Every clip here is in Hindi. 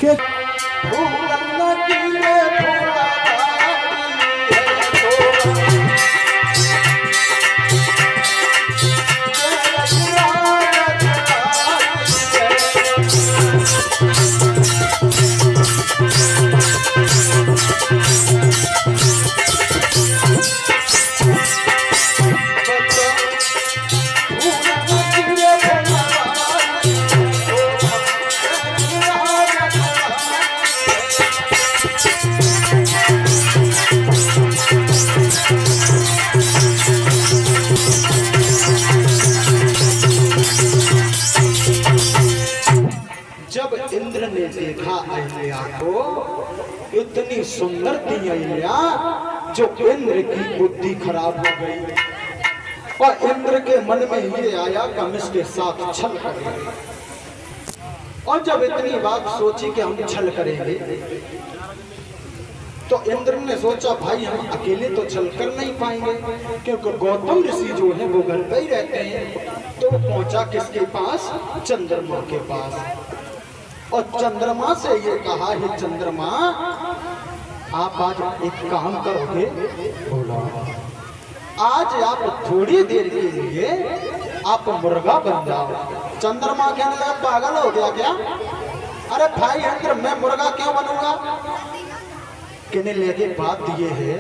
के जब इंद्र ने देखा अहिल्या को, इतनी सुंदर थी अहिल्या जो इंद्र की बुद्धि खराब हो गई और इंद्र के मन में ये आया कि हम इसके साथ छल करेंगे। और जब इतनी बात सोची कि हम छल करेंगे तो इंद्र ने सोचा भाई हम अकेले तो छल कर नहीं पाएंगे, क्योंकि गौतम ऋषि जो है वो घर पे ही रहते हैं। तो पहुंचा किसके पास? चंद्रमा के पास। और चंद्रमा से ये कहा, हे चंद्रमा आप आज एक काम करोगे? बोला आज आप थोड़ी देर के लिए आप मुर्गा बन जाओ। चंद्रमा कहने लगा पागल हो गया क्या? अरे भाई इंद्र मैं मुर्गा क्यों बनूंगा? कहने लगे बात ये है,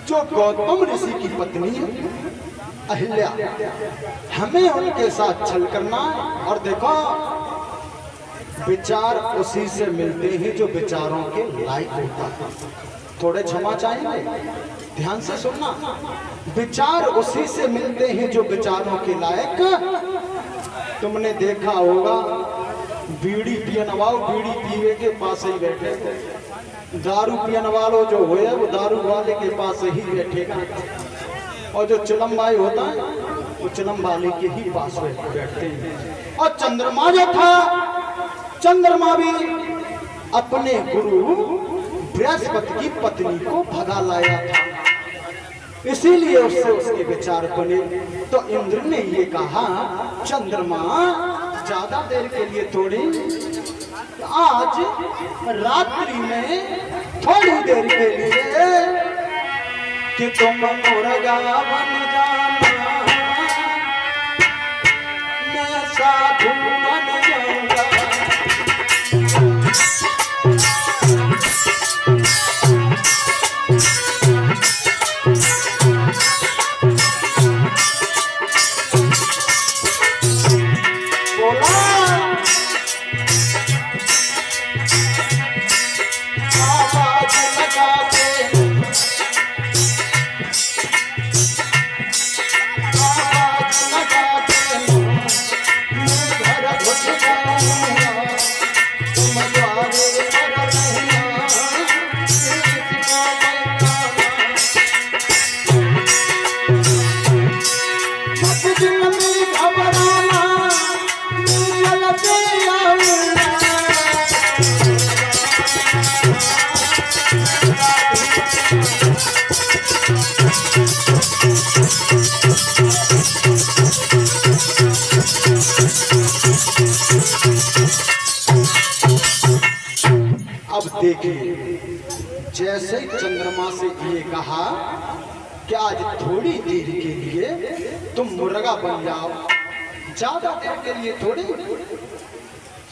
जो गौतम ऋषि की पत्नी अहिल्या, हमें उनके साथ छल करना है। और देखो विचार उसी से मिलते हैं जो विचारों के लायक होता है। थोड़े क्षमा चाहेंगे, ध्यान से सुनना। विचार उसी से मिलते हैं जो विचारों के लायक। तुमने देखा होगा बीड़ी पियन वालो बीड़ी पीवे के पास ही बैठे, दारू पियन वालों जो हो वो दारू वाले के पास ही बैठेगा, और जो चिलम भाई होता है वो चिलम वाले के ही पास बैठते हैं। और चंद्रमा जो था, चंद्रमा भी अपने गुरु बृहस्पति की पत्नी को भगा लाया था, इसीलिए उससे उसके विचार बने। तो इंद्र ने ये कहा चंद्रमा ज्यादा देर के लिए थोड़ी, आज रात्रि में थोड़ी देर के लिए कि तुम मुर्गा बन जाना, मैं साधु बन जाऊंगा। अब देखिए, जैसे ही चंद्रमा से ये कहा कि आज थोड़ी देर के लिए तुम मुर्गा बन जाओ, ज्यादा देर के लिए थोड़ी।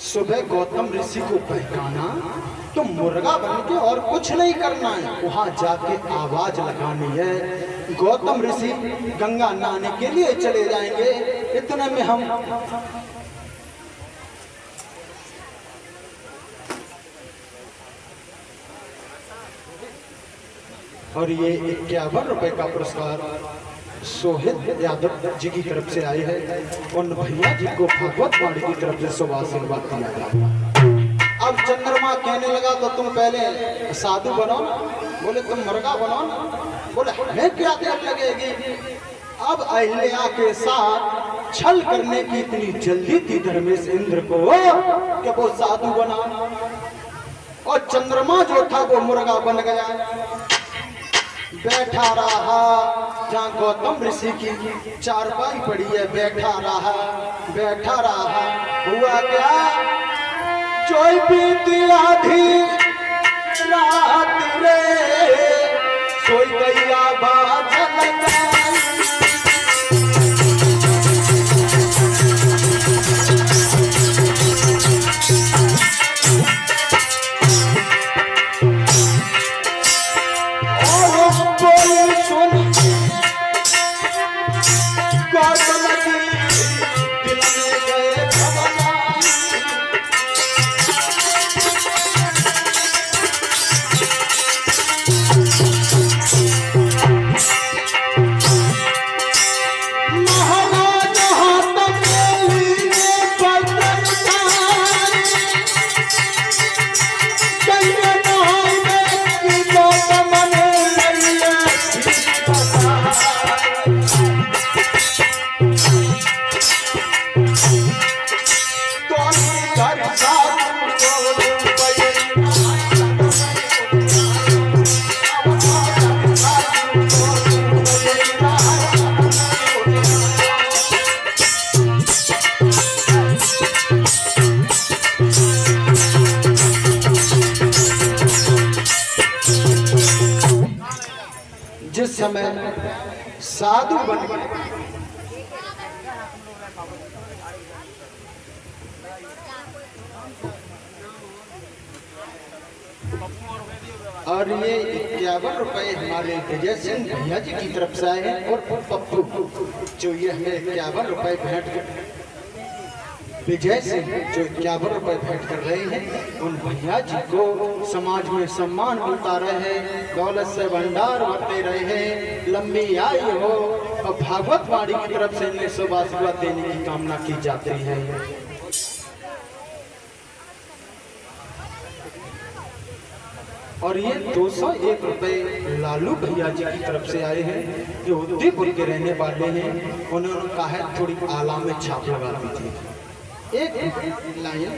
सुबह गौतम ऋषि को बहकाना, तुम मुर्गा बन के और कुछ नहीं करना है, वहां जाके आवाज लगानी है। गौतम ऋषि गंगा नहाने के लिए चले जाएंगे, इतने में हम और ये 51 रुपए का पुरस्कार सोहित यादव जी की तरफ से आए हैं। उन भैया जी को भागवत वाणी की तरफ से शुभ आशीर्वाद दिया जाता। अब चंद्रमा कहने लगा तो तुम पहले साधु बनो ना, बोले तुम मुर्गा बनो ना, बोले हमें क्या देर लगेगी। अब अहिल्या के साथ छल करने की इतनी जल्दी थी धर्मेश इंद्र को कि वो साधु बना, और चंद्रमा जो था वो मुर्गा बन गया, बैठा रहा जहाँ गौतम ऋषि की चारपाई पड़ी है, बैठा रहा। हुआ क्या जोई बीती आधी रात रे सोई गैया बादल जिस समय साधु बन गए और ये 51 रुपए हमारे विजय सिंह भैया जी की तरफ से आए हैं और पप्पू जो ये हमें 51 रुपए भेंट विजय सिंह जो 51 रुपए भेंट कर रहे हैं उन भैया जी को समाज में सम्मान मिलता रहे, दौलत से भंडार बढ़ते रहे, लंबी आयु हो और भागवत वाणी की तरफ से इन्हें सुबह सुबह देने की कामना की जाती है। और ये 201 रुपए लालू भैया जी की तरफ से आए हैं जो उदयपुर के रहने वाले हैं। उन्होंने कहा है थोड़ी आला में छाप लगा दीजिए एक लाइन।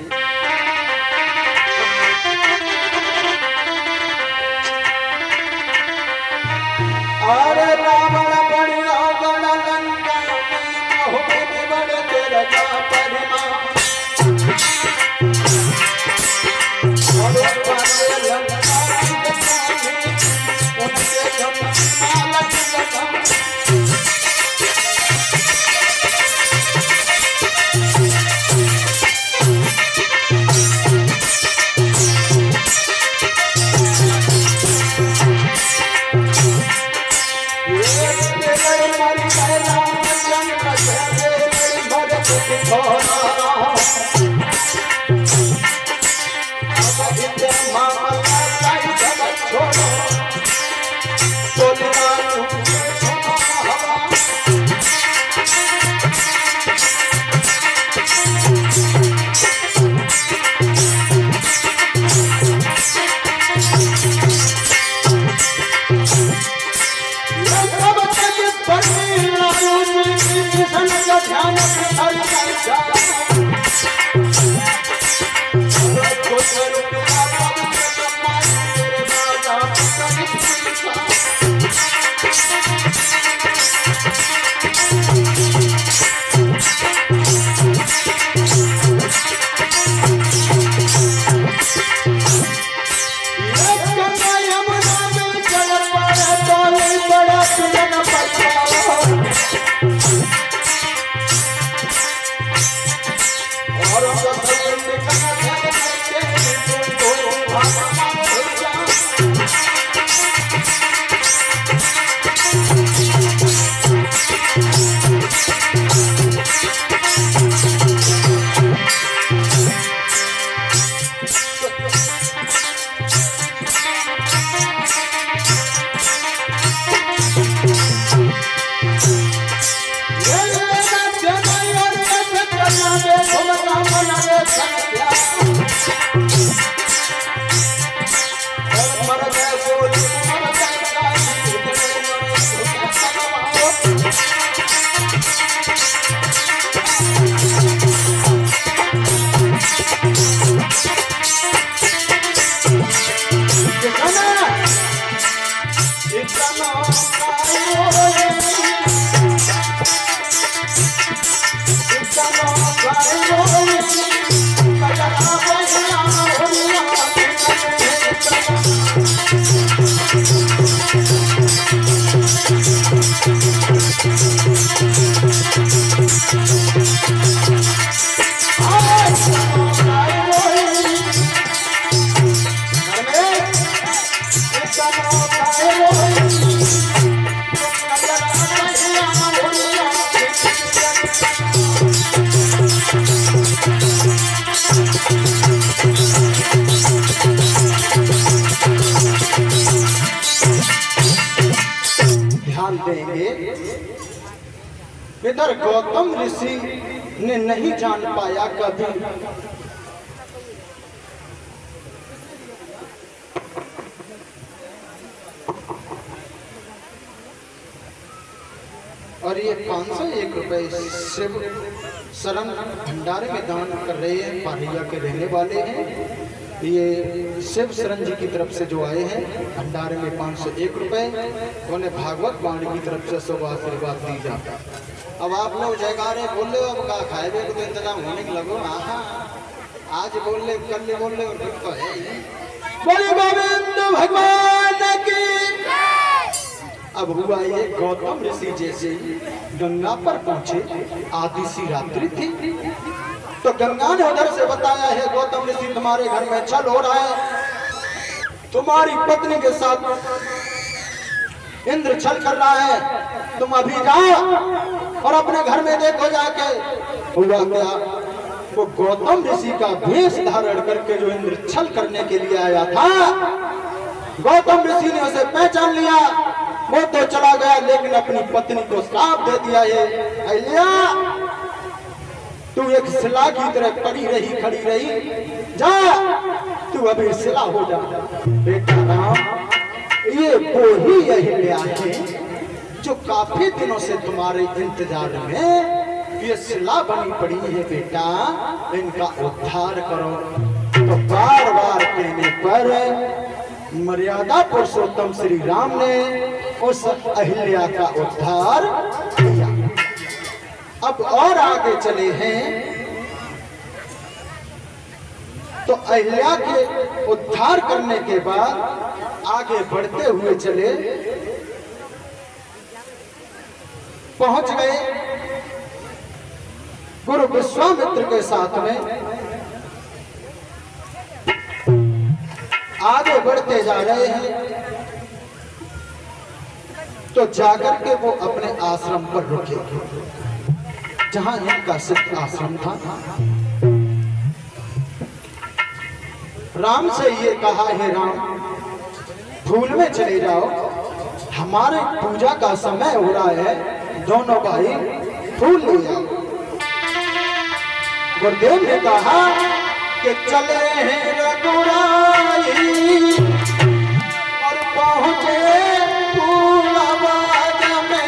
अरे रावण बढ़िया गण लंका में बड़ तेरा परिमा It's लिए। इधर गौतम ऋषि ने नहीं जान पाया कभी और ये 501 रुपए शिव शरण भंडारे में दान कर रहे हैं। पारिया के रहने वाले हैं। ये शिव शरण जी की तरफ से जो आए हैं भंडारे में 501 रुपए, उन्हें भागवत वाणी की तरफ से शुभ आशीर्वाद दी जाता। अब आप लोग जयकारे बोल रहे हो, अब का खाए को तो इंतजाम होने के लगो। आज बोल ले, कल ले बोल ले, और फिर तो है ही। बोले गोविंद भगवान की। अब हुआ ये गौतम ऋषि जैसे गंगा पर पहुंचे, आधी सी रात्रि थी, तो गंगा ने उधर से बताया है गौतम ऋषि तुम्हारे घर में छल हो रहा है, तुम्हारी पत्नी के साथ इंद्र छल कर रहा है, तुम अभी जाओ और अपने घर में देखो जाके। हुआ क्या, वो गौतम ऋषि का भेष धारण करके जो इंद्र छल करने के लिए आया था, गौतम ऋषि ने उसे पहचान लिया। वो तो चला गया लेकिन अपनी पत्नी को श्राप दे दिया है, अय्या तू एक शिला की तरह खड़ी रही, जा तू अभी शिला हो जा। बेटा राम, ये वो ही अहिल्या है जो काफी दिनों से तुम्हारे इंतजार में ये शिला बनी पड़ी है। बेटा इनका उद्धार करो। तो बार बार कहने पर मर्यादा पुरुषोत्तम श्री राम ने उस अहिल्या का उद्धार किया। अब और आगे चले हैं तो अहिल्या के उद्धार करने के बाद आगे बढ़ते हुए चले, पहुंच गए गुरु विश्वामित्र के साथ में। आगे बढ़ते जा रहे हैं तो जाकर के वो अपने आश्रम पर रुके जहां इनका सिद्ध आश्रम था। राम से ये कहा है, राम फूल में चले जाओ, हमारे पूजा का समय हो रहा है, दोनों भाई फूल ले जाओ। गुरुदेव ने कहा कि चले हैं रघुराई और पहुंचे फूलबाग में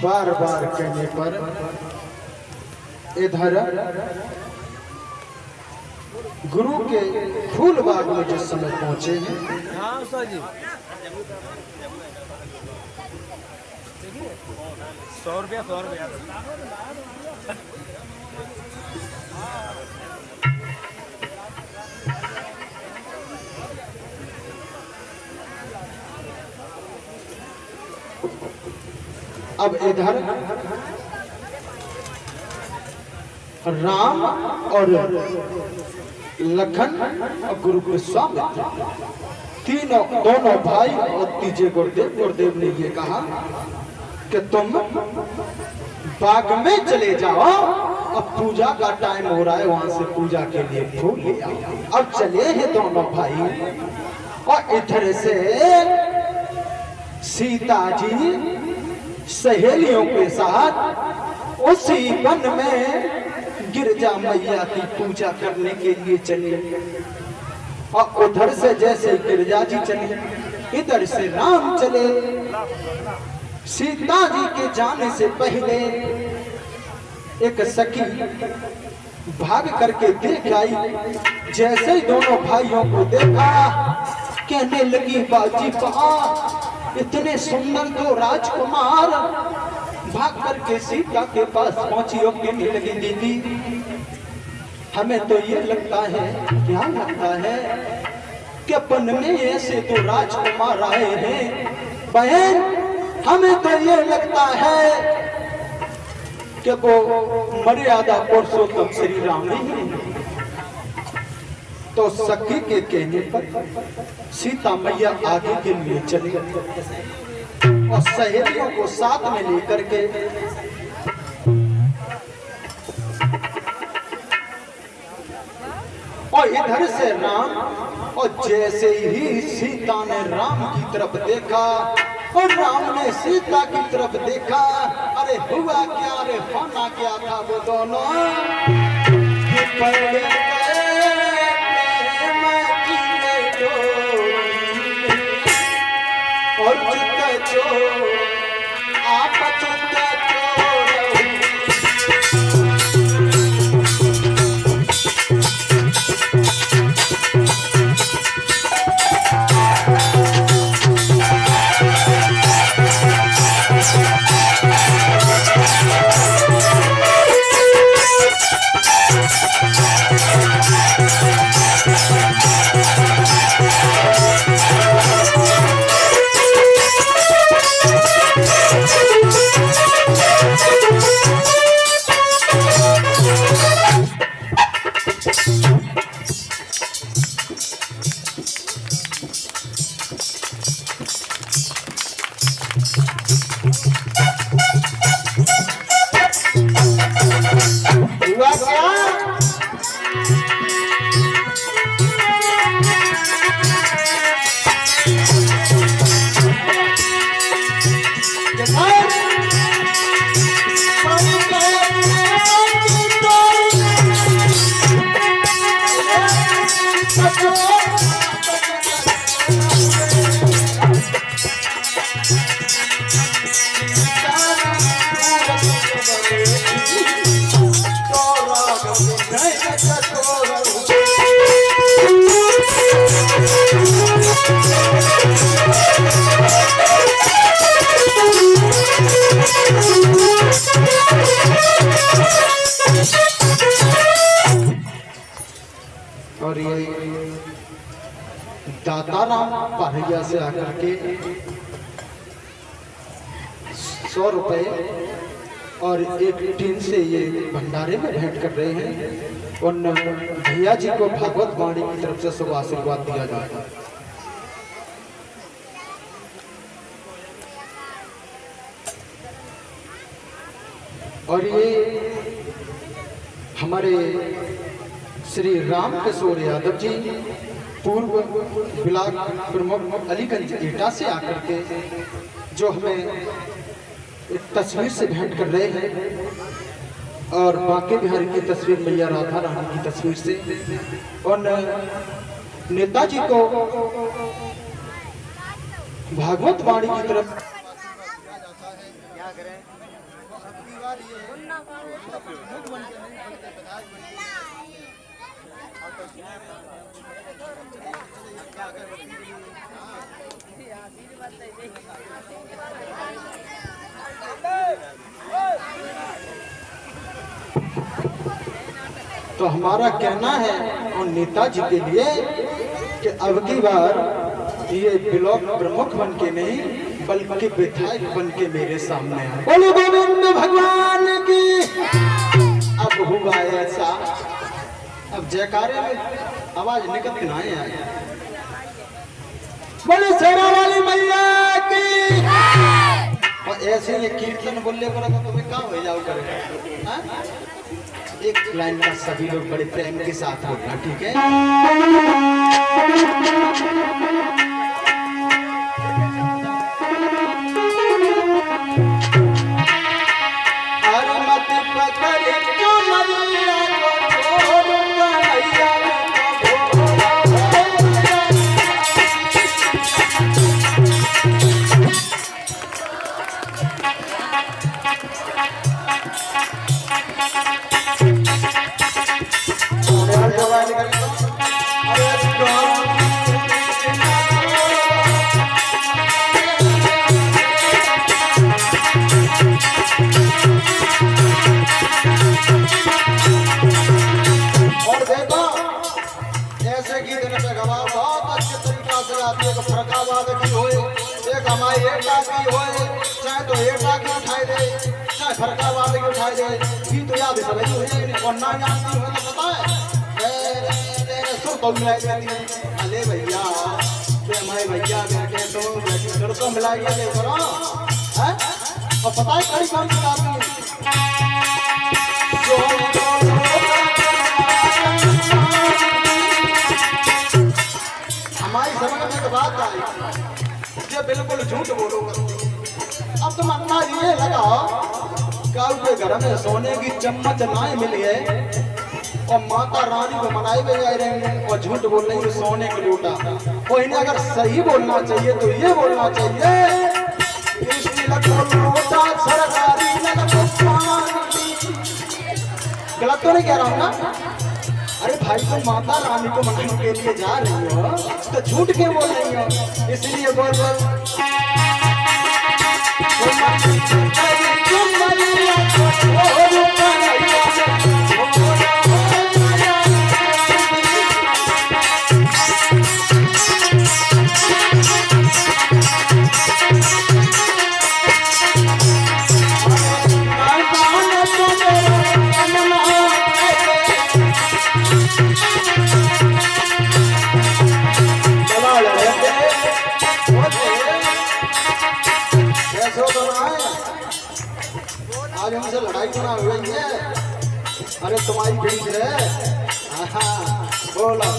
बार बार कहने पर इधर गुरु के फूल बाग में जिस समय पहुंचे हैं, 100 रुपया अब इधर राम और लखन और गुरु विश्वामित्र दोनों भाई और तीजे गुरुदेव ने ये कहा कि तुम बाग में चले जाओ, अब पूजा का टाइम हो रहा है, वहां से पूजा के लिए फूल ले आओ। अब चले हैं दोनों भाई, और इधर से सीता जी सहेलियों के साथ उसी वन में गिरजा मैया की पूजा करने के लिए चले। और उधर से जैसे गिरजा जी चले, इधर से राम चले। सीता जी के जाने से पहले एक सखी भाग करके देख आई। जैसे ही दोनों भाइयों को देखा, कहने लगी बाजी बा, इतने सुंदर तो राजकुमार। भाग करके सीता के पास पहुंची और कहने लगी दीदी, हमें तो ये लगता है, क्या लगता है कि अपन में ऐसे तो राजकुमार आए हैं। बहन, हमें तो ये लगता है कि वो मर्यादा पुरुषोत्तम श्री राम ही है। तो सखी के कहने पर सीता मैया आगे के लिए चली और सहेलियों को साथ में लेकर के और इधर से राम। और जैसे ही सीता ने राम की तरफ देखा और राम ने सीता की तरफ देखा, अरे हुआ क्या, अरे होना क्या था, वो दोनों पड़ गए और चित्त चोर आप चित्त और ये दाताराम पाहिया से आकर के 100 रुपए और एक टीन से ये भंडारे में भेंट कर रहे हैं। उन भैया जी को भागवत वाणी की तरफ से शुभ आशीर्वाद दिया जाता है। और ये हमारे श्री राम किशोर यादव जी पूर्व ब्लॉक प्रमुख अलीगंज एटा से आकर के जो हमें एक तस्वीर से भेंट कर रहे हैं और बांके बिहारी की तस्वीर मैया राधा रानी की तस्वीर से। और नेताजी को भागवत वाणी की तरफ तो हमारा कहना है और नेताजी के लिए कि अब की बार ये ब्लॉक प्रमुख बन के नहीं बल्कि विधायक बन के मेरे सामने आए। बोलो गोविंद भगवान की। अब हुआ ऐसा, अब जयकारे में आवाज निकल ना आए। बोले शेरा वाली मैया की। और ऐसे ये कीर्तन बोलने को तो तुम्हें कहाँ हो जाओ करे हाँ? एक लाइन का सभी लोग बड़े प्रेम के साथ बोलना, ठीक है? चाहे तो एक टाकी उठाई दे, चाहे फरकाबाद की उठाई दे, भी तो याद सब हो जाए और ना जानती हो तो पता है सुर तो मिलाई जाती है। अरे भैया तो हमारे भैया बैठे तो बैठे सुर तो मिलाई जाते करो हैं और पता है कड़ी कौन सी गाती है हमारी समझ में तो बात आई ये बिल्कुल झूठ बोलो। अब तुम अपना ये लगाओ काऊ के घर में सोने की चम्मच नाए मिली है और माता रानी को मनाई में जा रहे हैं और झूठ बोल रही है सोने की लोटा। और इन्हें अगर सही बोलना चाहिए तो ये बोलना चाहिए लोटा सरकारी गलत तो नहीं कह रहा हूँ ना? अरे भाई तुम माता रानी को मनाने के लिए जा रही हो तो झूठ क्यों बोल रही हो? इसलिए बोल आज हमसे लड़ाई क्यों हुई है? अरे तुम्हारी बेटी है बोला